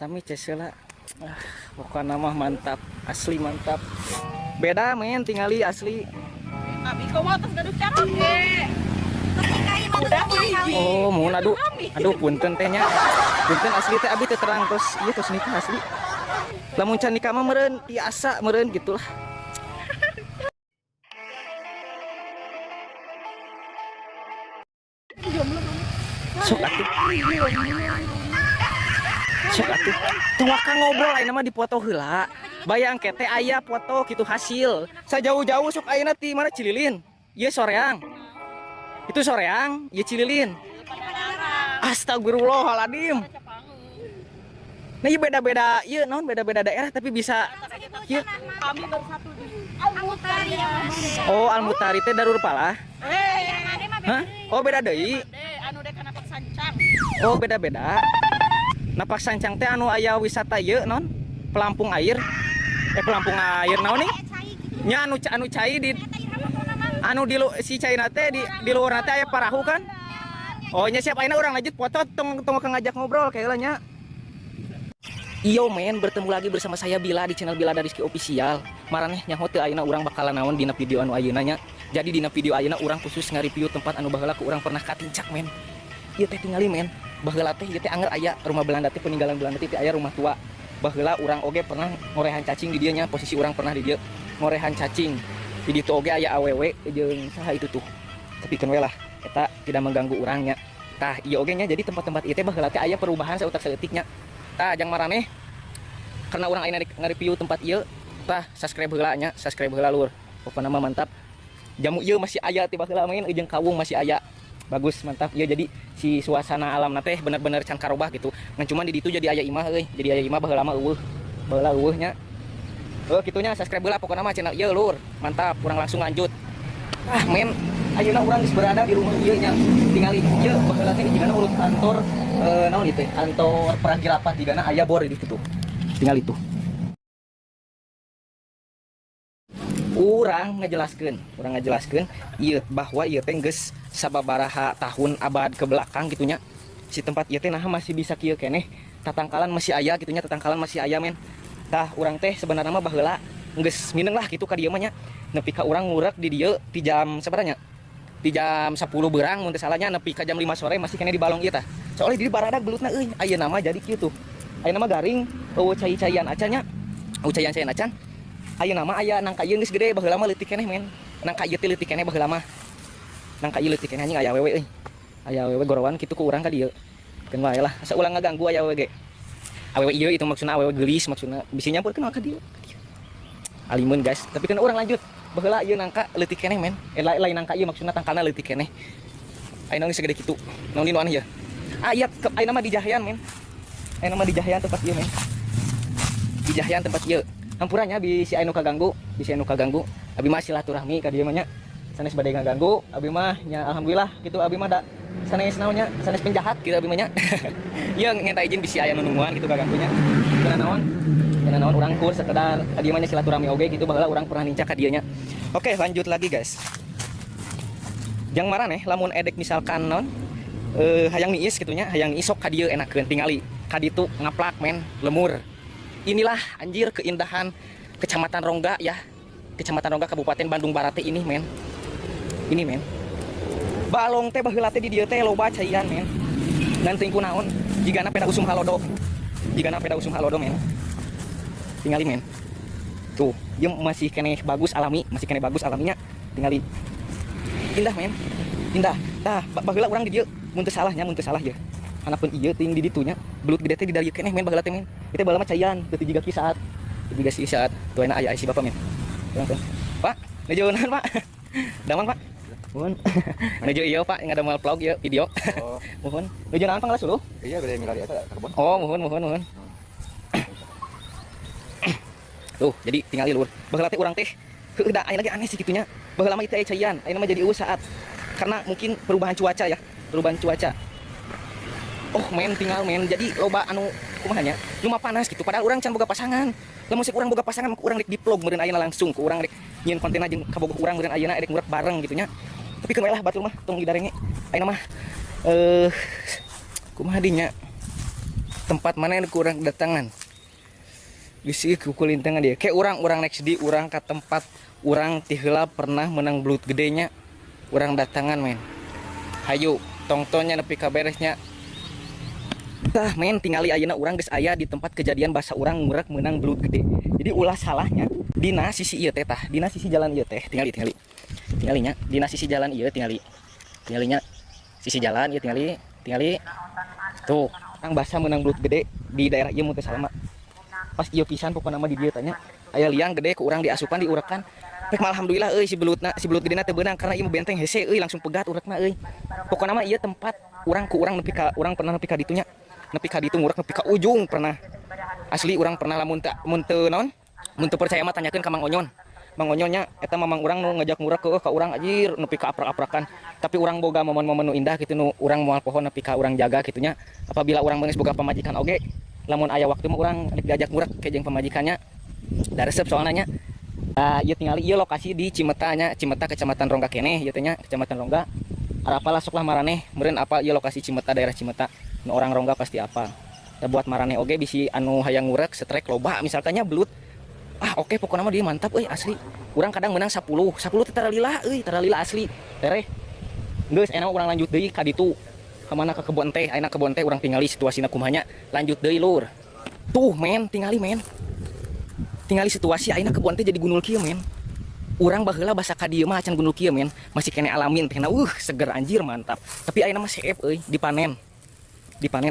Sami cesela. Pokoknya mah mantap, asli mantap. Beda men tingali asli. Abi kau mau tas gaduh cara ge. Udah hiji. Oh, mun aduh. Aduh punten teh nya. Punten asli teh abi teh terang terus ieu tos nikah asli. Lamun can nikah mah meureun tiasa meureun gitulah. Sok atuh. Sok atuh. Teu waka ngobrol ayeuna mah dipoto heula. Bayang kete aya foto kitu hasil. Sajauh-jauh sok ayeuna ti mana Cililin. Ieu soreang. Itu soreang, ieu Cililin. Astagfirullahaladzim. Nah, ieu beda-beda, ieu naon beda-beda daerah tapi bisa ieu. Kami baru satu di Al-Mutari. Oh, Al-Mutari teh Darul Palah. Hah? Oh, beda deui. Anu dek kana sancang. Oh, beda-beda. Napak sancang teh anu aya wisata ieu non? Pelampung air. Pelampung air naon nih? Nya anu cai di anu di si caina teh di luar teh aya parahu kan? Oh, nya siap ayeuna urang lanjut foto tong ngajak ngobrol kayak nya. Iyo men, bertemu lagi bersama saya Bila di channel Bila Rizky Official. Maraneh nyaho teu ayeuna urang bakalan naon dina video anu ayeuna nya. Jadi dina video ayeuna urang khusus nge-review tempat anu baheula ku urang pernah katincak men. Ieu teh tingali men. Baheula teh ieu teh anger aya rumah Belanda teh peninggalan Belanda teh aya rumah tua. Baheula urang oge pernah ngorehan cacing di dieu nya, posisi urang pernah di dieu ngorehan cacing. Di ditu oge aya awewe jeung saha itu tuh. Tapi kan we lah eta tidak mengganggu urangnya. Tah ieu oge nya jadi tempat-tempat ieu teh baheula teh aya perubahan sautak saeutiknya. Tah jang maraneh karena orang ayeuna nge-review tempat ieu tah subscribe heula nya, subscribe heula lur. Pokona mah mantap. Jamu ieu masih aya ti baheula main jeung kawung masih aya. Bagus mantap ieu jadi si suasana alamna teh bener-bener can karobah gitu. Ngan cuman di ditu jadi aya imah euy, jadi aya imah baheula mah eueuh. Baheula eueuh nya. Kitu nya subscribe heula pokona mah channel ieu lur. Mantap, urang langsung lanjut. Men, ayeuna urang geus berada di rumah ieu nya. Tingali ieu baheula teh digana urut kantor naon ieu teh? Kantor Pragirapat digana aya bor di ditu. Tinggal itu orang ngejelaskan iya bahwa iya teh geus sababaraha tahun abad ke belakang gitunya si tempat iya teh nah masih bisa kieu keneh tatangkalan masih aya gitunya tatangkalan masih aya men tah urang teh sebenarnya mah baheula geus mineng lah gitu ka dieu mah nya nepi ka urang ngurek di dieu ti jam sabaranya di jam 10 beurang mun teu salahnya nepi ka jam 5 sore masih keneh di balong ieu tah soalnya di baradag belutna euy ayeuna mah jadi kieu tuh. Ayeuna mah garing, cai-caian acannya. Caian-caian acan. Ayeuna mah aya nangka ieu geus gede baheula mah leutik keneh men. Nangka ieu teh leutik keneh baheula mah. Nangka ieu leutik keneh anjing aya awewe euy. Aya awewe gorowan kitu ku urang ka dieu. Keun wae lah, asa ulang ngaganggu aya awewe ge. Awewe ieu itu maksudna awewe geulis maksudna bisi nyampurkeun ka dieu. Alimun guys, tapi kan urang lanjut. Baheula ieu nangka leutik keneh men. Lain nangka ieu maksudna tangkalna leutik keneh. Ayeuna geus segede kitu. Naon di nu aneh ya? Aya ayeuna mah di Jahyan men. Nama di Jahyan tempat ieu men. Di Jahyan tempat ieu. Hampurannya bisi anu kaganggu, Abi mah silaturahmi ka dieu mah nya. Sanes bade ngaganggu, abi mah nya alhamdulillah gitu abi mah da sanes naon nya, sanes penjahat kitu abi mah nya. Ieu ngenta izin bisi aya nu nungguan gitu kaganggunya. Kana naon urang kur sekedar ka dieu mah nya silaturahmi oge gitu baheula urang pernah nincak ka dieu nya. Oke, lanjut lagi guys. Jang maraneh lamun edek misalkan naon hayang niis gitunya, hayang isok ka dieu enakeun tingali. Kaditu ngaplak men, lemur. Inilah anjir keindahan Kecamatan Rongga ya. Kecamatan Rongga Kabupaten Bandung Barat ini men. Ini men. Balong teh baheula teh di dieu teh loba caian men. Ngan teuing kunaon? Jigana peda usum halodo. Men. Tingali men. Tuh, ieu masih keneh bagus alaminya. Tingali. Indah men. Indah. Tah, baheula urang di dieu mun teu salah ya. Hanapun ieu ting di ditunya belut gede teh di dieu keneh men baheula teh men. Kita baheula mah caian teu tiga ki saat. Tuh enak aya si bapak men. Pak, nujueunan Pak. Damang Pak. Mohon. Nuju ieu Pak ngadamel vlog ieu video. Oh. Mohon. Nuju naon panglas dulu? Iya bade milari eta ka kebon. Oh, mohon. Tuh, jadi tinggal lur. Baheula teh urang teh heuh da aya lagi aneh sih kitunya. Baheula mah ieu teh caian, ayeuna mah jadi eueuh saat. Karena mungkin perubahan cuaca ya. Oh men tinggal men jadi loba anu kumaha nya nu mah panas gitu padahal urang can boga pasangan lamun sik urang boga pasangan mah urang rek di-vlog meureun ayeuna langsung ku urang rek nyieun konten jeung kabogoh urang meureun ayeuna rek ngurek bareng gitu nya tapi keun lah batur mah tong didarenge ayeuna mah kumaha dinya tempat mana yang kurang datangan geus ieu kukulintengan dia kayak orang next di orang ke tempat orang tiheula pernah menang belut gedenya orang datangan men hayu tongtonnya nepi ka beresnya tah men tingali ayeuna orang geus aya di tempat kejadian basa orang ngurek menang belut gede jadi ulah salahnya dina sisi ieu teh tah dina sisi jalan ieu teh tinggalinya dina sisi jalan ieu tinggalinya sisi jalan ieu tingali tuh orang basa menang belut gede di daerah ieu mun teu salah pas ieu pisan pokona mah di dieu tanya aya liang gede ku urang diasupan diurekan pek alhamdulillah euy si belut gedena teu beunang karena ieu benteng hese euy langsung pegat urekna euy pokona mah ieu tempat urang nepi ka urang pernah nepi ka ditunya nepi ka ditu ngurek nepi ka ujung pernah asli urang pernah lamun teu percaya mah tanyakeun ka Mang Onyonnya eta mamang urang nu ngajak ngurek ka urang anjir nepi ka aprak-aprakan tapi urang boga momen-momen nu indah kitu nu urang moal pohon nepi ka urang jaga kitunya apabila urang geus boga pamajikan oge lamun aya waktu mah urang diajak ngurek ke jeung pamajikannya da resep soalnya ieu tingali ieu lokasi di Cimeta Kecamatan Rongga keneh ieu teh nya Kecamatan Rongga apalah sok lah maraneh meureun apa ieu lokasi Cimeta daerah Cimeta nu orang Rongga pasti apa da buat maraneh oge bisi anu hayang ngurek setrek loba misalkannya belut oke pokoknya mah dia mantap asli urang kadang menang 10 teh taralila asli tereh geus enak urang lanjut deui ka ditu kemana ke kebon teh ayeuna kebon teh urang tingali situasina kumahanya lanjut deui lur tuh men tingali situasi ayeuna kebon teh jadi gunul kieu men urang baheula basa ka dieu mah acan gunul kieu men masih kene alamin tehna seger anjir mantap tapi ayeuna mah seep dipanen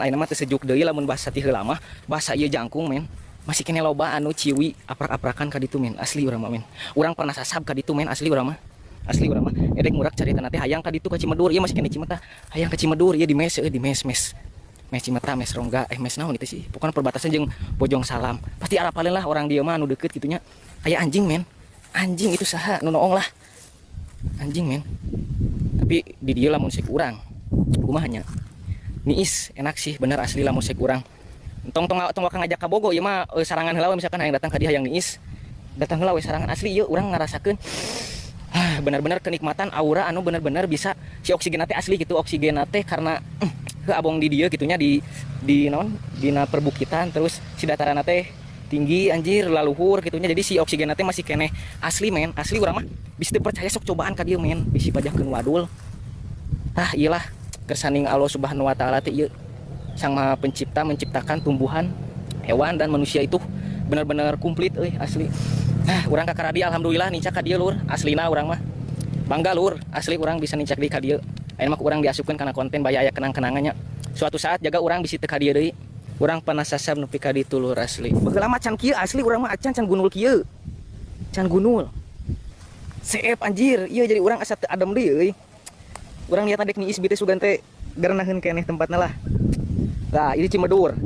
ayeuna mah teu sejuk deui lamun basa ti heula mah basa ieu jangkung men masih kene loba anu ciwi aprak-aprakan ka ditu men asli urang mah men urang pernah sasab ka ditu men asli urang mah edek ngurak carita teh hayang ka ditu ka Cimedur ieu masih kene Cimeta hayang ka Cimedur ieu di mes Cimeta mes Rongga mes naon itu sih pokoknya perbatasan jeung Bojong Salam pasti arapaleun lah orang dieu mah anu deukeut kitunya aya anjing men anjing itu saha nu noong lah anjing men tapi di dieu lamun sek urang kumahanya niis enak sih bener asli lamun sek urang tong ngajak ka Bogo ieu mah sarangan heula misalkan hayang datang ka dieu hayang niis datang heula we sarangan asli ieu urang ngarasakeun benar-benar kenikmatan aura anu benar-benar bisa si oksigen teh asli gitu oksigen teh karena abong di dieu gitunya di naon dina perbukitan terus si dataran teh tinggi anjir laluhur gitunya jadi si oksigen teh masih kene asli men asli urang mah bisa teu percaya sok cobaan ka dieu men bisi pajakeun wadul iyalah kersaning Allah Subhanahu wa taala teh ieu Sang Maha Pencipta menciptakan tumbuhan, hewan dan manusia itu benar-benar komplit asli. Urang ka Karadi alhamdulillah nincak ka dieu lur. Aslina urang mah bangga lur, asli urang bisa nincak di ka dieu. Ayeuna mah urang diasupkeun kana konten baya aya kenang-kenangannya. Suatu saat jaga urang bisi teu ka dieu deui. Urang pernah sasab nepi ka ditu lur asli. Baheula mah can kieu asli urang mah can gunul kieu. Can gunul. Seep anjir, ieu jadi urang asa teu adem deui euy. Urang niat adek niis bi teh sugan teh garanaheun keneh tempatna lah. Nah, ini Cimedur.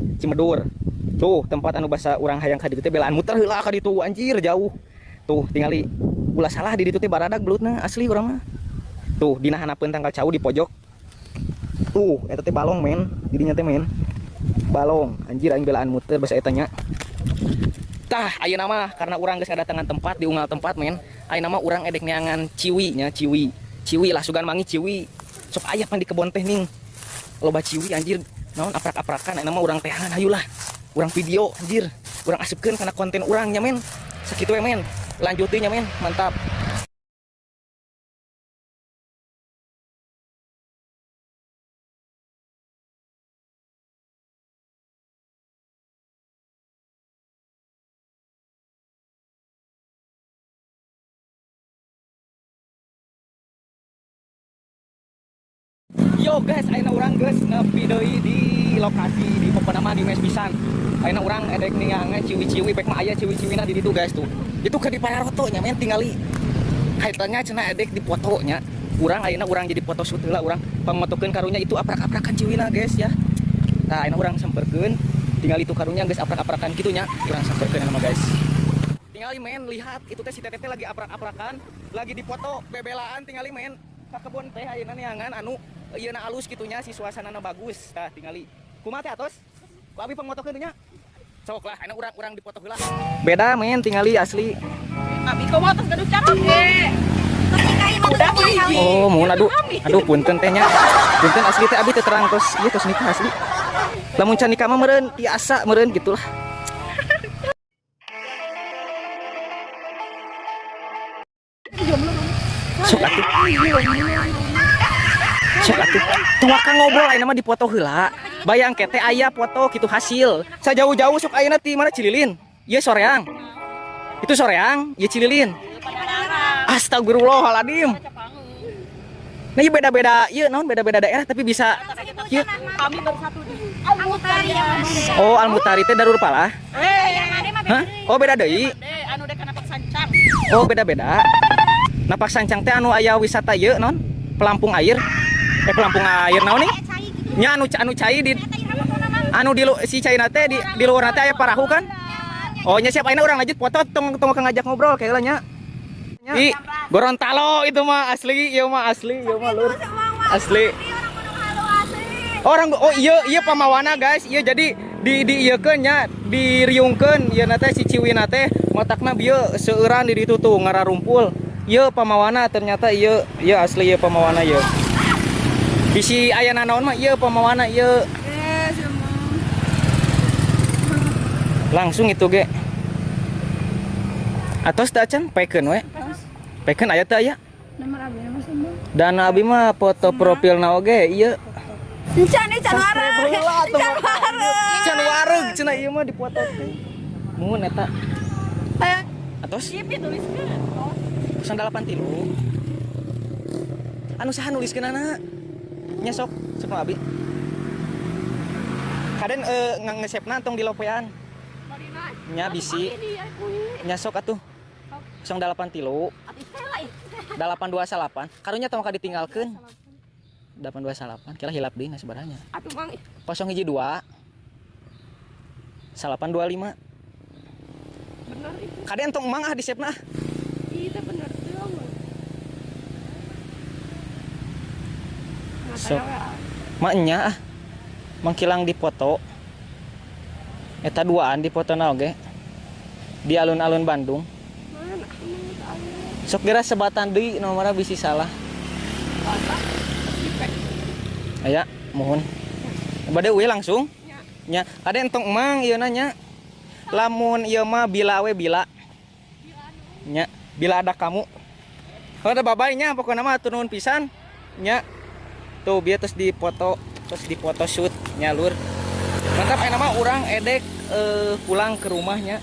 Tuh, tempat anu basa urang hayang ka ditu teh belaan muter heula ka ditu anjir jauh. Tuh, tingali ulah salah di ditu teh baradag belutna asli urang mah. Tuh, dina hanapeun tanggal cau di pojok. Tuh, eta teh balong men, didinya teh men. Balong, anjir aing belaan muter basa eta nya. Tah, ayeuna mah karena urang geus kadatangan tempat di unggal tempat men. Ayeuna mah urang edek neangan ciwi nya, ciwi lah sugan mangi ciwi. Sok aya pan di kebon teh ning. Loba ciwi anjir. Naon aprak-aprakan nama urang tehangan hayulah urang video anjir urang asupkeun karena konten urangnya men sakitu men lanjutinya men mantap Yo guys, ayeuna urang geus nepi deui di lokasi di pokona mah di mes pisan. Ayeuna urang edek ningangan ciwi-ciwi pek mah aya ciwi-ciwina di ditu guys tuh. Itu ke di pararoto nya men tingali. Kaitannya cenah edek di fotonya. Urang ayeuna urang jadi foto shoot heula urang pamotokeun karunya itu aprak-aprakan ciwina guys ya. Nah, ayeuna urang samperkeun tinggal itu karunya geus aprak-aprakan kitunya. Urang samperkeun nama guys. Tingali men lihat itu teh si teteh lagi aprak-aprakan, lagi di foto bebelaan tingali men. Ka kebon teh ayeuna neangan anu ieu na alus kitunya si suasanana bagus. Tah tingali. Kumaha teh atos? Ku abi pangmotokeun nya. Sok lah ayeuna urang dipoto heula. Beda men tingali asli. Abi kau motos gaduh carok ge. Oh, mun aduh punten teh nya. Punten asli teh abi teh terang tos ieu tos nikah asli. Lamun can nikah mah meureun tiasa meureun gitulah. Sok atuh. Sok atuh. Teu ka ngobrol ayeuna mah dipoto heula. Bayang kete aya foto kitu hasil. Sajauh-jauh sok ayeuna ti mana Cililin. Ieu soreang. Itu soreang, ieu Cililin. Astagfirullahaladzim. Nah, ieu beda-beda, ieu naon beda-beda daerah tapi bisa ieu. Kami baru satu di Al-Mutari. Oh, Al-Mutari teh Darul Palah. Hah? Oh, beda deui. Anu dek Napak Sancang. Oh, beda-beda. Napak Sancang teh anu aya wisata ieu naon? Pelampung air. Pelampung air naon nih? Nya anu cai di anu di si caina teh di luar teh aya parahu kan? Oh, nya siap ayeuna urang lanjut foto tong ngajak ngobrol kayak nya. Di Gorontalo itu mah asli, ieu mah asli, ieu mah lur. Asli. Orang oh iya pamawana guys. Iya jadi di ieukeun nya, diriungkeun ieu na teh si ciwina teh matakna bieu seueuran di ditu tuh ngararumpul. Ieu pamawana ternyata ieu asli ieu pamawana ieu. Bisi aya naon mah ieu pamawana ieu. Langsung itu ge. Atos da can paekeun we. Paekeun aya teh aya. Nomor abi mah sembah. Dana abi mah foto profilna oge ieu. Can wareg. Can wareg cenah ieu mah dipoto teh. Mun eta. Atos? Ieu tuliskeun. 083. Anu saha nuliskeunana? Nya sok nu abi. Kaden ngesepna tong di lopean. Nya bisi. Nya sok atuh. 083 828 karunya tong ka ditinggalkeun 828 kira hilap deui sabaraha Atuh Mang. 012 825 Bener itu. kaden tong mang ah disepna Iya bener tuh. sok mah nya ah mangkilang dipoto eta duaan dipotona oge di alun-alun Bandung. Sok kira sebatan deui nomorna bisi salah. Aya, mohon. Bade we langsung. Nya, kade entong mang ieu nya. Lamun ieu mah bila we bila. Nya, bila ada kamu. Ada babay nya pokona mah atur nuhun pisan. Nya. Tuh bieu terus dipoto shoot nya lur. Mantap aya mah urang edek pulang ke rumahnya.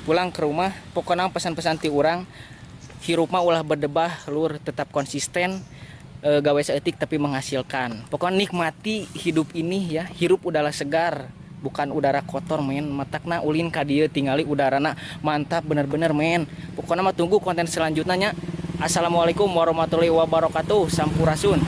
Pulang ke rumah pokona pesan-pesan ti urang. Hirup mah ulah berdebah lur tetap konsisten gawe saeutik tapi menghasilkan. Pokoknya nikmati hidup ini ya. Hirup udara segar bukan udara kotor men. Matakna ulin ka dieu tingali udarana mantap bener-bener men. Pokoknya mah tunggu konten selanjutnya. Assalamualaikum warahmatullahi wabarakatuh. Sampurasun.